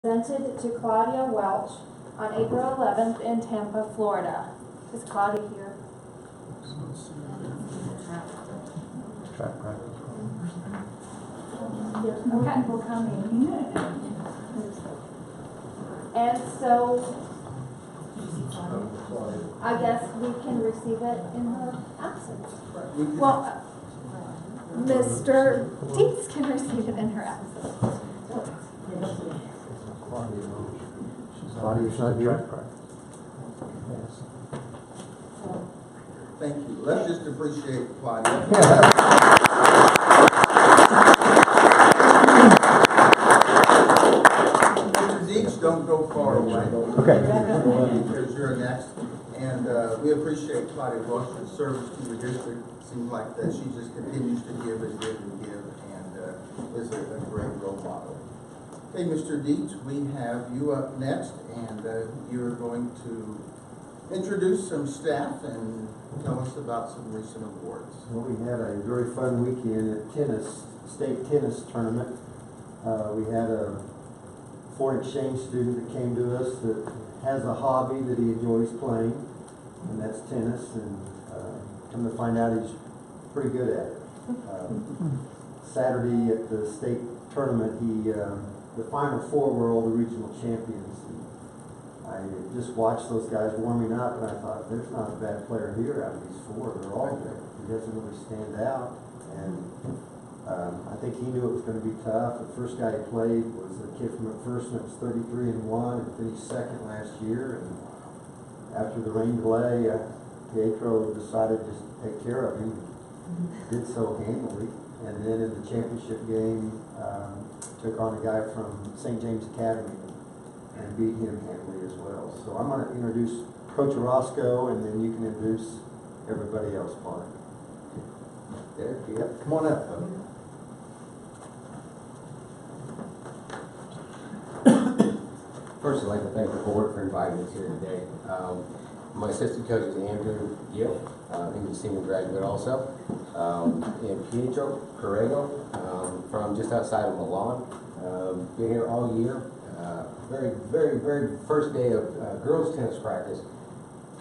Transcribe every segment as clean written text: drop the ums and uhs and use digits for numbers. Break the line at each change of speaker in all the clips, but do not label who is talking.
presented to Claudia Welch on April 11th in Tampa, Florida. Is Claudia here?
Track practice.
There's more people coming. And so, I guess we can receive it in her absence. Well, Mr. Dietz can receive it in her absence.
Claudia's not here.
Thank you. Let's just appreciate Claudia. Mr. Deeks, don't go far away.
Okay.
Because you're next. And we appreciate Claudia Welch's service to the district. Seems like that she just continues to give and give and give, and is a great role model. Okay, Mr. Dietz, we have you up next, and you're going to introduce some staff and tell us about some recent awards.
Well, we had a very fun weekend at state tennis tournament. We had a foreign exchange student that came to us that has a hobby that he enjoys playing, and that's tennis, and come to find out he's pretty good at it. Saturday at the state tournament, the final four were all the regional champions. And I just watched those guys warming up, and I thought, there's not a bad player here out of these four. They're all good. He doesn't really stand out, and I think he knew it was going to be tough. The first guy he played was a kid from McPherson that was 33-1 and finished second last year. And after the rain delay, Pietro decided just to take care of him. Did so handily. And then in the championship game, took on a guy from St. James Academy and beat him handily as well. So I'm going to introduce Coach Orozco, and then you can introduce everybody else, Paul. There, yep. Come on up.
First, I'd like to thank the board for inviting us here today. My assistant coach is Andrew Gill, English senior graduate also, and Pietro Corrego from just outside of Milan. Been here all year. Very first day of girls tennis practice,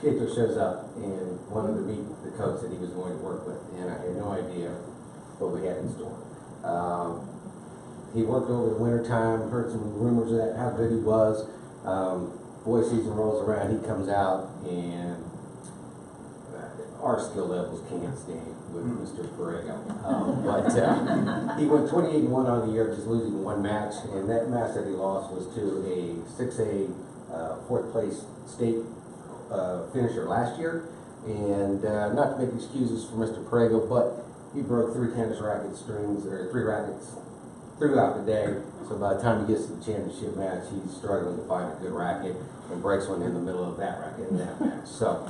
Pietro shows up and wanted to meet the coach that he was going to work with, and I had no idea what we had in store. He worked over the winter time, heard some rumors of how good he was. Boy season rolls around, he comes out, and our skill levels can't stand with Mr. Corrego. But he went 28-1 on the year, just losing one match, and that match that he lost was to a 6A fourth place state finisher last year. And not to make excuses for Mr. Corrego, but he broke three rackets throughout the day. So by the time he gets to the championship match, he's struggling to find a good racket and breaks one in the middle of that racket in that match. So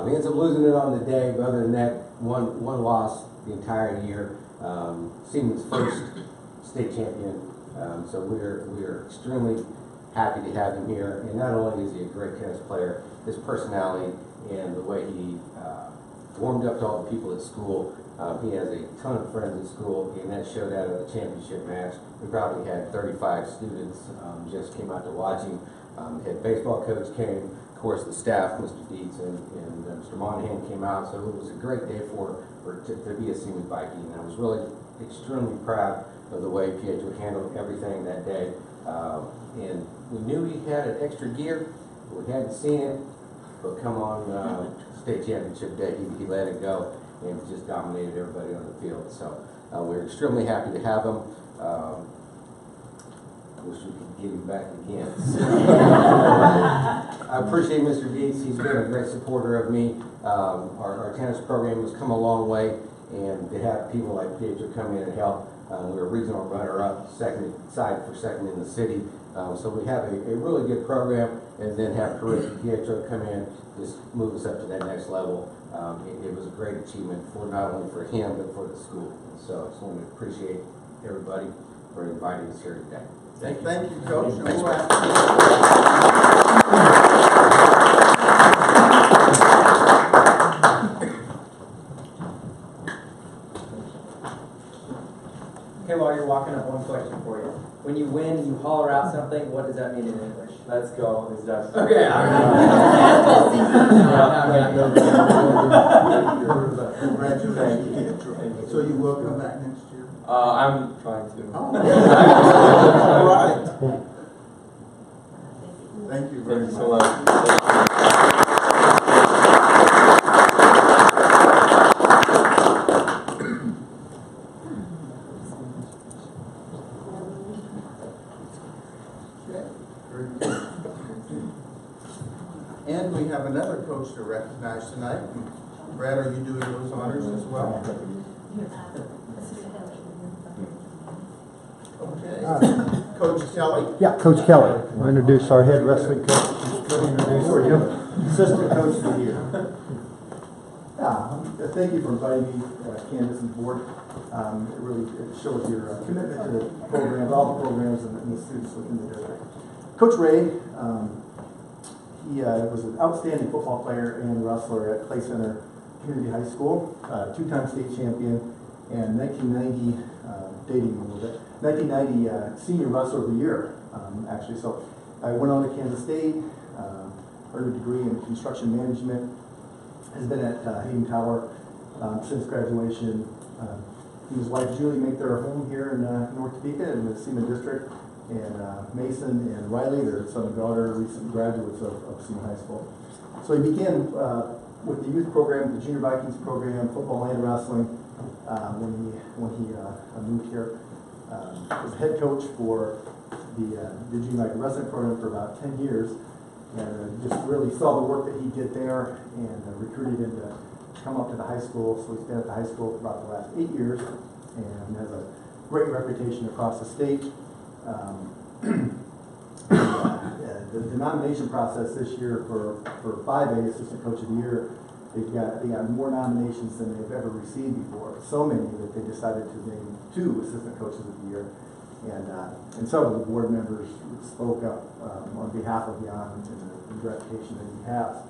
he ends up losing it on the day, but other than that, one loss the entire year. Seaman's first state champion. So we're extremely happy to have him here. And not only is he a great tennis player, his personality and the way he warmed up to all the people at school. He has a ton of friends at school, and that showed out at the championship match. We probably had 35 students just came out to watch him. Head baseball coach came, of course the staff, Mr. Dietz and Mr. Monahan came out, so it was a great day to be a Seaman Viking. And I was really extremely proud of the way Pietro handled everything that day. And we knew he had an extra gear, we hadn't seen it, but come on state championship day, he let it go and just dominated everybody on the field. So we're extremely happy to have him. I wish we could get him back again. I appreciate Mr. Dietz. He's been a great supporter of me. Our tennis program has come a long way, and to have people like Pietro come in and help. We're a regional runner-up, second in the city. So we have a really good program, and then have Pietro come in, just move us up to that next level. It was a great achievement for not only for him, but for the school. So I just want to appreciate everybody for inviting us here today.
Thank you, Coach.
Thanks,
Okay, while you're walking up, one question for you. When you win and you holler out something, what does that mean to Let's go. Is that
Okay.
Congratulations. So you will come back next year?
I'm trying to.
All right. Thank you very
Thank you
much.
so much.
Okay, very good. And we have another coach to recognize tonight. Brad, are you doing those honors as well? Okay. Coach Kelly?
Yeah, Coach Kelly. I'll introduce our head wrestling coach.
For you, assistant coach of the year. Thank you for inviting me, Candace and the board. It shows your commitment to the programs, all the programs and the students within the district. Coach Ray, he was an outstanding football player and wrestler at Clay Center Community High School, two-time state champion, and 1990, dating a little bit, 1990 Senior Wrestler of the Year, actually. So I went on to Kansas State, earned a degree in construction management, has been at Hayden Tower since graduation. He and his wife Julie make their home here in North Topeka in the SEMA district, and Mason and Riley, their son and daughter, recent graduates of SEMA High School. So he began with the youth program, the Junior Vikings program, football and wrestling, when he moved here. Was head coach for the Junior Viking wrestling program for about 10 years, and just really saw the work that he did there, and recruited him to come up to the high school. So he's been at the high school for about the last 8 years, and has a great reputation across the state. The nomination process this year for 5A Assistant Coach of the Year, they got more nominations than they've ever received before. So many that they decided to name 2 Assistant Coaches of the Year, and several of the board members spoke up on behalf of the honor and the reputation that he has.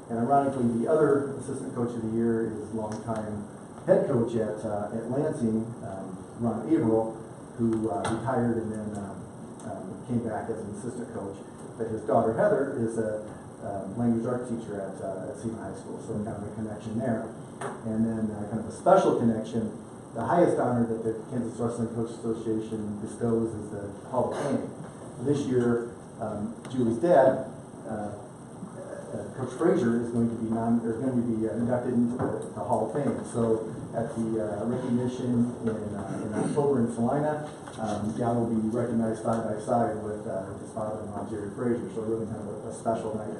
And ironically, the other Assistant Coach of the Year is longtime head coach at Lansing, Ron Averill, who retired and then came back as an assistant coach. But his daughter Heather is a language art teacher at SEMA High School, so kind of a connection there. And then kind of a special connection, the highest honor that the Kansas Wrestling Coach Association bestows is the Hall of Fame. This year, Julie's dad, Coach Frazier, is going to be inducted into the Hall of Fame. So at the recognition in October in Salina, Gal will be recognized side by side with his father-in-law, Jerry Frazier. So really kind of a special night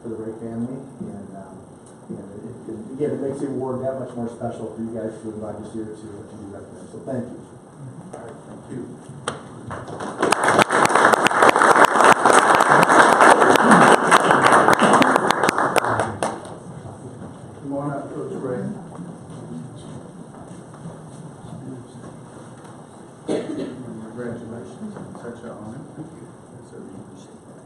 for the Ray family. And again, it makes the award that much more special for you guys to invite us here to be recognized. So thank you.
All right, thank you. Come on up, Coach Ray. Congratulations on such an honor. Thank you. I certainly appreciate that.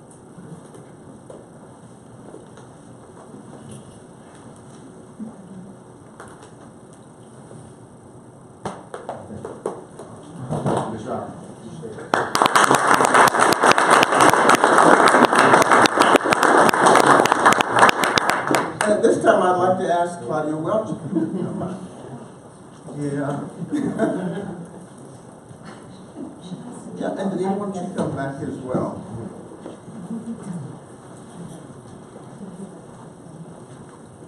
Good job. Appreciate it. And at this time, I'd like to ask Claudia Welch. Yeah. Yeah, and Denise, why don't you come back as well?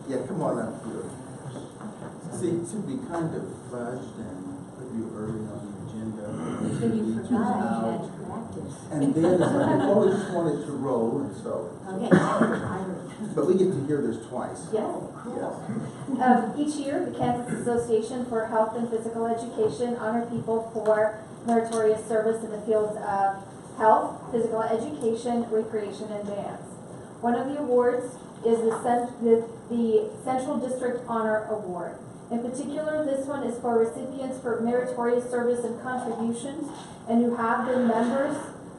Yeah, come on up here. See, to be kind of fudged and put you early on the agenda.
So you forgot I had practice.
And then, we just wanted to roll, and so,
Okay.
but we get to hear this twice.
Yes.
Yes.
Each year, the Kansas Association for Health and Physical Education honor people for meritorious service in the fields of health, physical education, recreation, and dance. One of the awards is the Central District Honor Award. In particular, this one is for recipients for meritorious service and contributions and who have been members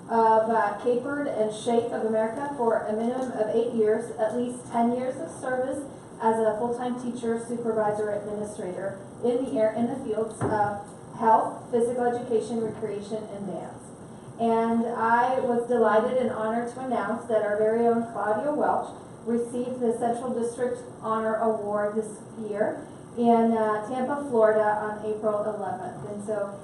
of Capered and Shape of America for a minimum of 8 years, at least 10 years of service as a full-time teacher, supervisor, administrator in the fields of health, physical education, recreation, and dance. And I was delighted and honored to announce that our very own Claudia Welch received the Central District Honor Award this year in Tampa, Florida on April 11th. And so